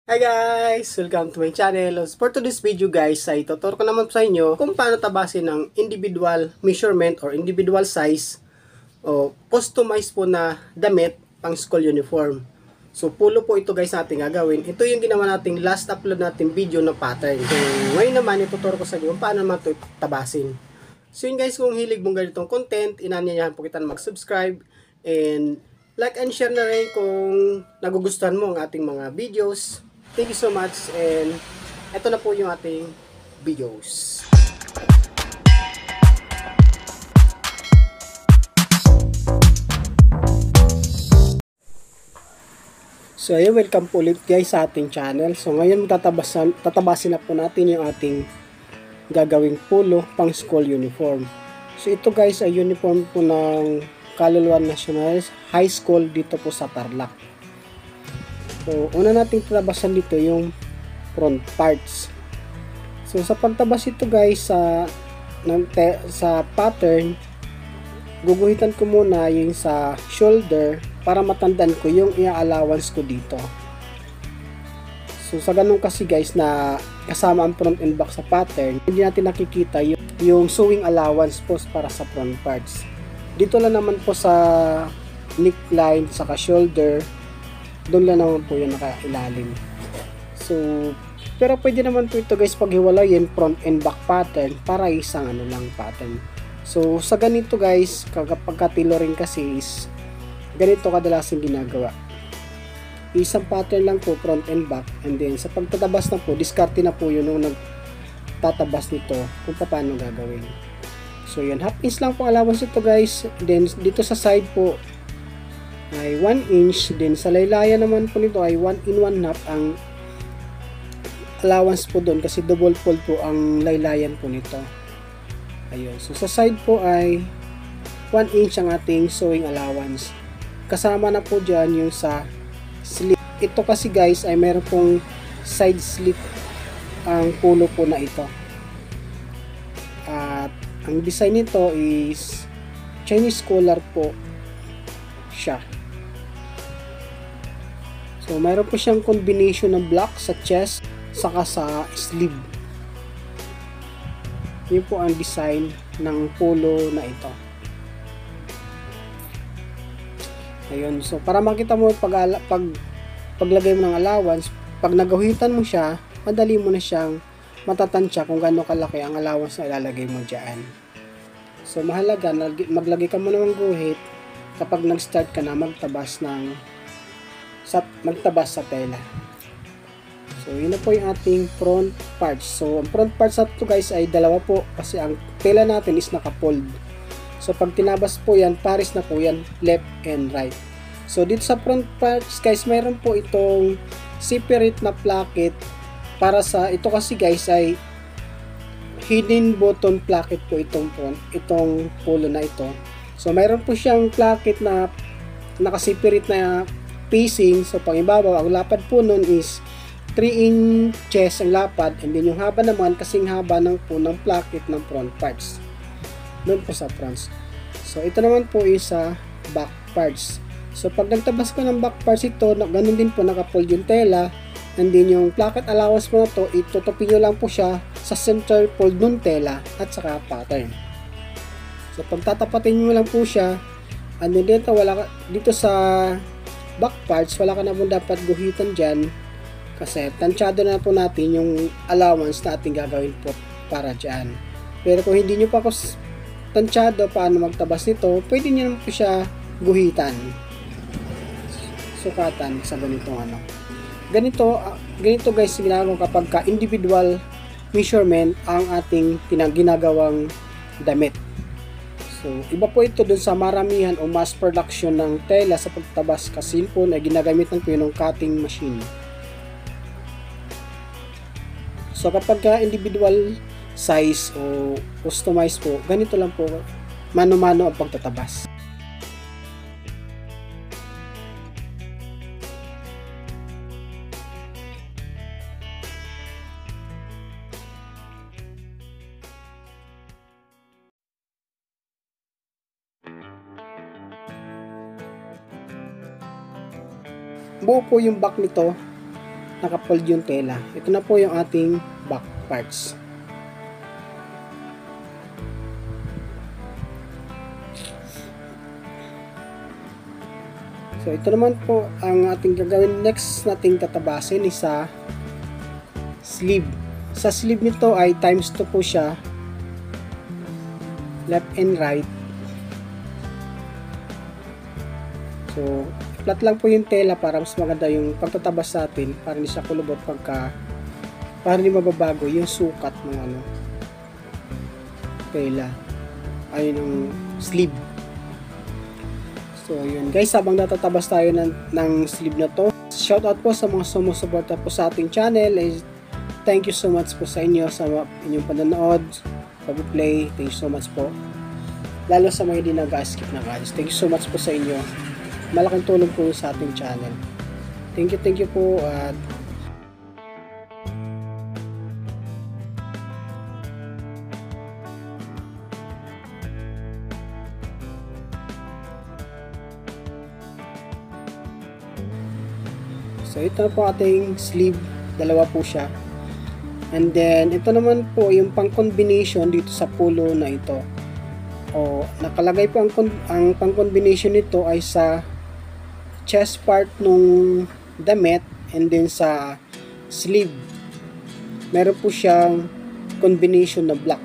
Hi guys! Welcome to my channel. For today's video guys, ay tuturo ko naman sa inyo kung paano tabasin ng individual measurement or individual size o customized po na damit pang school uniform. So pulo po ito guys natin gagawin. Ito yung ginawa nating last upload natin video na pattern. So ngayon naman ituturo ko sa inyo kung paano naman ito tabasin. So yun guys, kung hilig mong ganitong content, inanyayahan po kita na mag-subscribe and like and share na rin kung nagugustuhan mo ang ating mga videos. Thank you so much and ito na po yung ating videos. So ayun, welcome po ulit guys sa ating channel. So ngayon tatabasin na po natin yung ating gagawing polo pang school uniform. So ito guys ay uniform po ng Kaluluwan National High School dito po sa Tarlac. So, una nating tatabasan dito yung front parts. So, sa pagtabas ito guys sa pattern, guguhitan ko muna yung sa shoulder para matandaan ko yung i-allowance ko dito. So, sa ganun kasi guys na kasama ang front and back sa pattern, hindi natin nakikita yung sewing allowance po para sa front parts. Dito lang naman po sa neckline, saka shoulder, doon lang naman po yung nakailalim. So, pero pwede naman po ito guys paghiwalayin front and back pattern para isang lang pattern. So, sa ganito guys, kapag tailoring kasi is ganito kadalasan ginagawa. Isang pattern lang po front and back, and then sa pagtatabas na po, diskarte na po yun nung nagtatabas nito kung paano gagawin. So, yun, half inch lang po allowance ito guys. Then, dito sa side po ay 1 inch, din sa laylayan naman po nito ay 1 in 1 half ang allowance po doon kasi double fold po ang laylayan po nito. Ayun, so sa side po ay 1 inch ang ating sewing allowance. Kasama na po dyan yung sa slit. Ito kasi guys ay meron pong side slit ang pulo po na ito. At ang design nito is Chinese collar po siya. So, mayroon po siyang combination ng black sa chest saka sa sleeve. Yun po ang design ng polo na ito. Ayun. So, para makita mo paglagay mo ng allowance, pag nagawitan mo siya, madali mo na siyang matatansya kung gaano kalaki ang allowance na ilalagay mo dyan. So, mahalaga, maglagay ka muna ng guhit kapag nag-start ka na magtabas sa tela. So, yun na po yung ating front parts. So, ang front parts natin guys ay dalawa po kasi ang tela natin is naka-fold. So, pag tinabas po yan, pares na po yan, left and right. So, dito sa front parts guys, mayroon po itong separate na placket para sa, ito kasi guys ay hidden button placket po itong polo na ito. So, mayroon po siyang placket na naka-separate na facing. So, pang ibabaw, ang lapad po nun is 3 inches ang lapad, and then yung haba naman kasing haba ng placket ng front parts doon po sa fronts. So, ito naman po is sa back parts. So, pag nagtabas ko ng back parts ito, ganun din po naka-fold yung tela, and then yung placket allowance mo na to, itutupin nyo lang po siya sa center fold ng tela at saka pattern. So, pag tatapatin nyo lang po siya, and then dito sa back parts, wala ka na po dapat guhitan dyan kasi tansyado na po natin yung allowance na ating gagawin po para dyan. Pero kung hindi nyo pa tansyado paano magtabas nito, pwede nyo naman po siya guhitan, sukatan sa ganito guys ginagawa kapag ka individual measurement ang ating ginagawang damit. So, iba po ito dun sa maramihan o mass production ng tela sa pagtabas kasi po na ginagamitan po yung cutting machine. So, kapag ka individual size o customized po, ganito lang po, mano-mano ang pagtatabas. Buo po yung back nito nakafold yung tela. Ito na po yung ating back parts. So ito naman po ang ating gagawin. Next nating tatabasin is sa sleeve. Sa sleeve nito ay times 2 po siya, left and right. So flat lang po yung tela para mas maganda yung pagtatabas natin, para hindi siya kulubot para hindi mababago yung sukat ng tela ay ng sleeve. So yun guys, habang natatabas tayo ng sleeve na to, shoutout po sa mga sumusuporta po sa ating channel. Thank you so much po sa inyo, sa inyong panonood, pag-play. Thank you so much po, lalo sa mga hindi nag-skip na guys. Thank you so much po sa inyo, malaking tulong po sa ating channel. Thank you po. At so ito na po ating sleeve, dalawa po siya. And then ito naman po yung pang combination dito sa pulo na ito. Nakalagay po ang pang combination nito ay sa chest part nung damit, and then sa sleeve meron po siyang combination na black.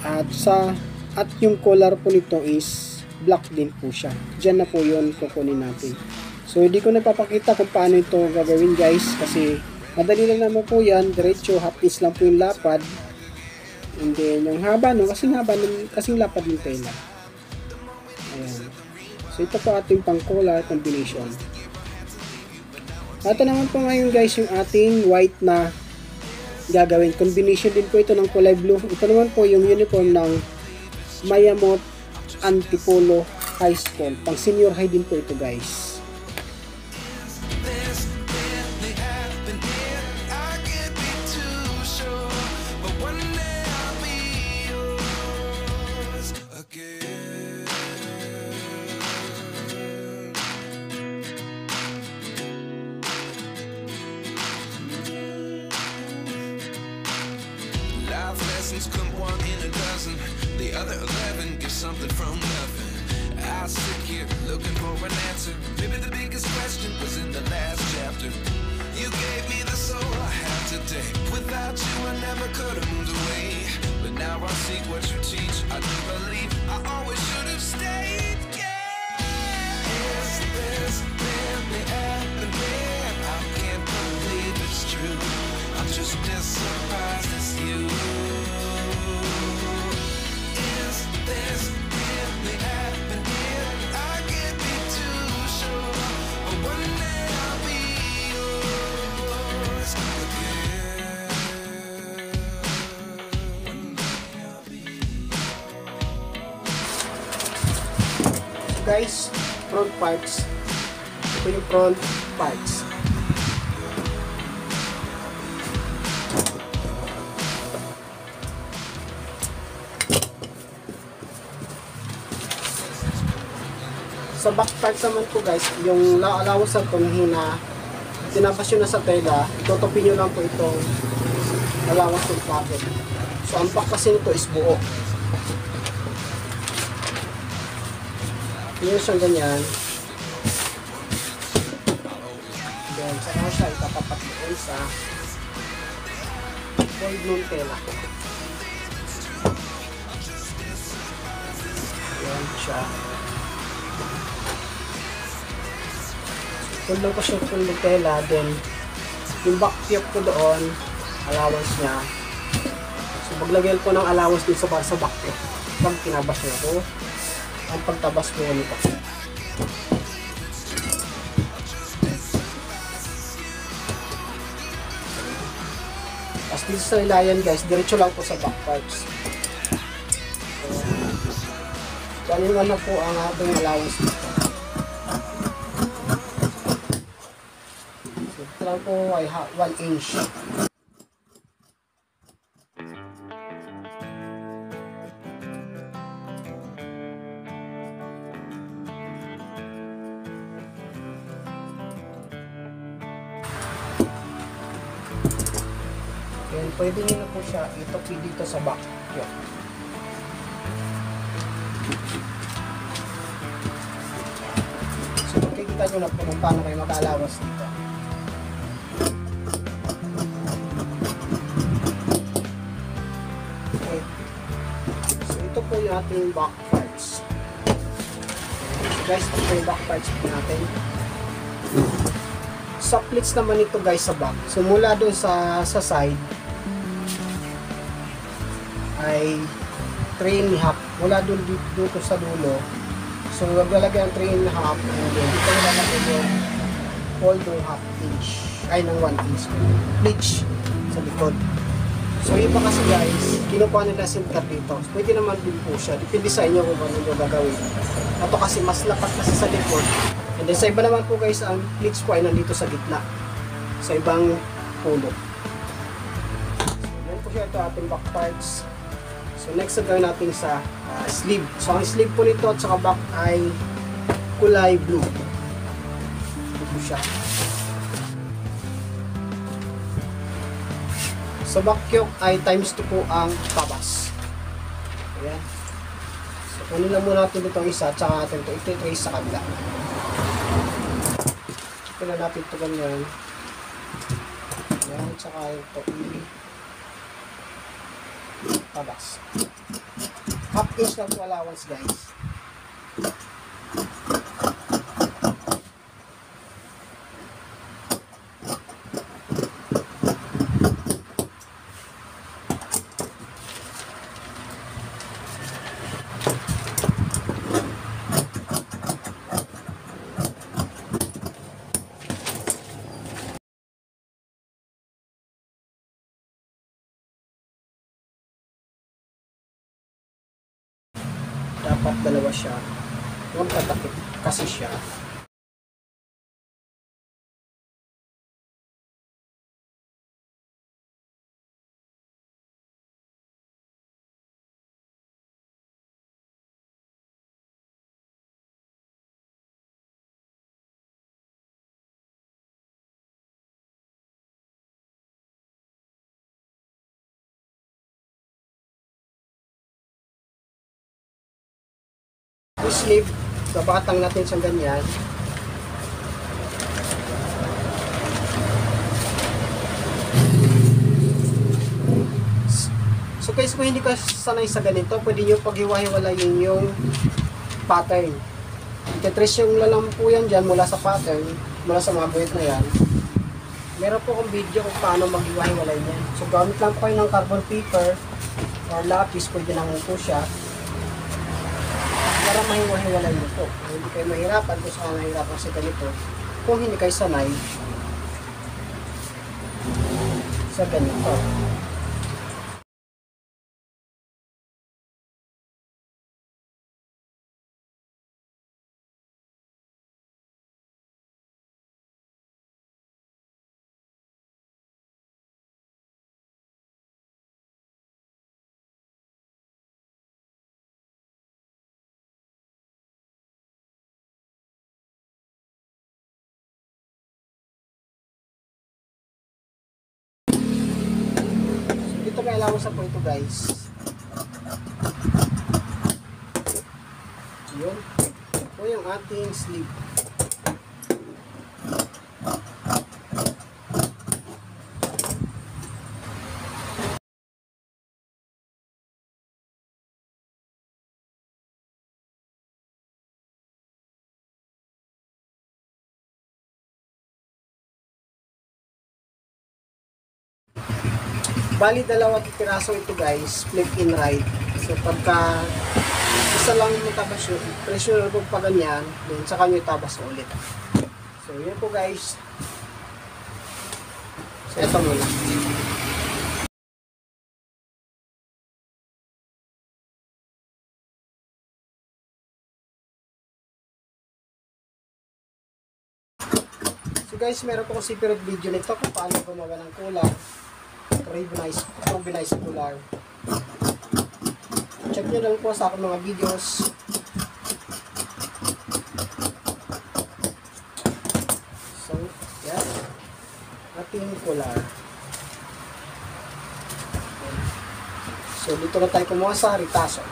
At yung collar po nito is black din po siya. Diyan na po yun kukunin natin. So hindi ko napapakita kung paano ito gagawin guys, kasi madali lang naman po yan. Diretso, half inch lang po yung lapad. And then yung haba kasing lapad ng tela. Ayan. So ito po ating pang collar combination. Ito naman po ngayon guys yung ating white na gagawin. Combination din po ito ng kulay blue. Ito naman po yung uniform ng Mayamot Antipolo High School. Pang senior high din po ito guys. Come 1 in a dozen, the other 11 give something from nothing. I sit here looking for an answer. Maybe the biggest question was in the last chapter. You gave me the soul I have today. Without you I never could have moved away. But now I see what you teach. I do believe I always should have stayed. Yeah. Is this really happening? I can't believe it's true. I'm just as surprised as you. This really happened here. I can't be too sure, but one day I'll be yours again. One day I'll be So guys, front parts. Ito yung front parts. Sa back part naman po guys, yung allowance po na tinabas nyo na sa tela, itutupin nyo lang po itong allowance ng pocket. So ang back kasi nito is buo. Yun siyang ganyan. Then sa ano siya itatapat doon sa fold ng tela. Yan siya. Tulong ko siya full ng tela, then yung back tip ko doon, allowance niya. So maglagay ko ng allowance din sa back tip. Pag tinabas niya ako, ang pagtabas ko nito. As dito sa ilayan guys, diretso lang po sa back parts. So, ganun na po ang ating allowance dito. Ito lang po ay 1 inch. pwede nyo na po siya itupi dito sa back. Yun. So, makikita nyo na po kung paano kayo mag-alawas dito. Okay. So, ito po yung ating back parts. So, guys, ito po yung back parts po natin. Sa plates naman ito guys sa back. So, mula doon sa side, ay 3.5 mula doon dito sa dulo. So maglalagay ang 3.5 and then dito lalagay yung hold ng half inch ay ng 1 inch bleach sa likod. So iba kasi guys, kinukuha nila sinter dito. Pwede naman din po siya, depende sa inyo kung ano nyo gagawin. Ito kasi mas lapat kasi sa likod, and then sa iba naman po guys, ang bleach po ay nandito sa gitna sa ibang pulo. So yan po siya, ito ating back parts. So next na gawin natin sa sleeve. So ang sleeve po nito at saka back ay kulay blue. Ito po siya. Sa back yoke ay times 2 po ang tabas. Ayan. So kunin lang muna natin itong isa at saka natin ito i-trace sa kabila. Ito na natin ito ganyan. Ayan, at saka ito tabas. Half inch lang po allowance guys. Dapat dalawa siya. Huwag tatakip kasi siya. Yung sleeve, babatang natin sa ganyan. So guys, kung hindi ka sanay sa ganito, pwede nyo paghiwa-hiwalayin yung pattern. Itetrace yung lalang po yan dyan mula sa pattern, mula sa mga guhit na yan. Meron po akong video kung paano maghiwa-hiwalay yan. So gamit lang po kayo ng carbon paper or lapis, pwede naman po siya. Para mahiwa-hiwalay nyo po. Hindi kayo mahirapan kung saan mahirapan sa ganito. Kung hindi kayo sanay sa ganito. Ito may allowance po ito guys. Yun. Ito yung ating sleeve. Bali, dalawang piraso ito guys, flip in right. So pagka isa lang yung tabas yun, pressure po pa ganyan, then saka nyo tabas ulit. So yun po guys. So ito muna. So guys, meron po akong separate video nito kung paano gumawa ng kulang. Rubinized collar. Check nyo lang po sa aking mga videos. So, yan. Ating collar. So, dito na tayo kumuha sa ritaso.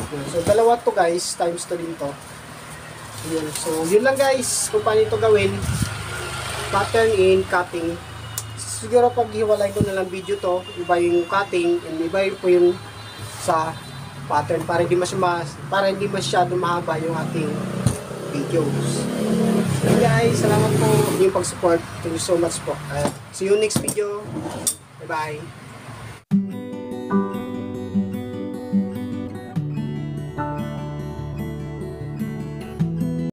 So, dalawa to guys, times 2 din to. Yun. So, yun lang guys, kung paano ito gawin. Pattern in cutting. Siguro pag hiwalay ko na lang video to, iba yung cutting, and iba po yung sa pattern para hindi masyado mahaba yung ating videos. So guys, salamat po yung pag-support. Thank you so much po. See you next video. Bye bye.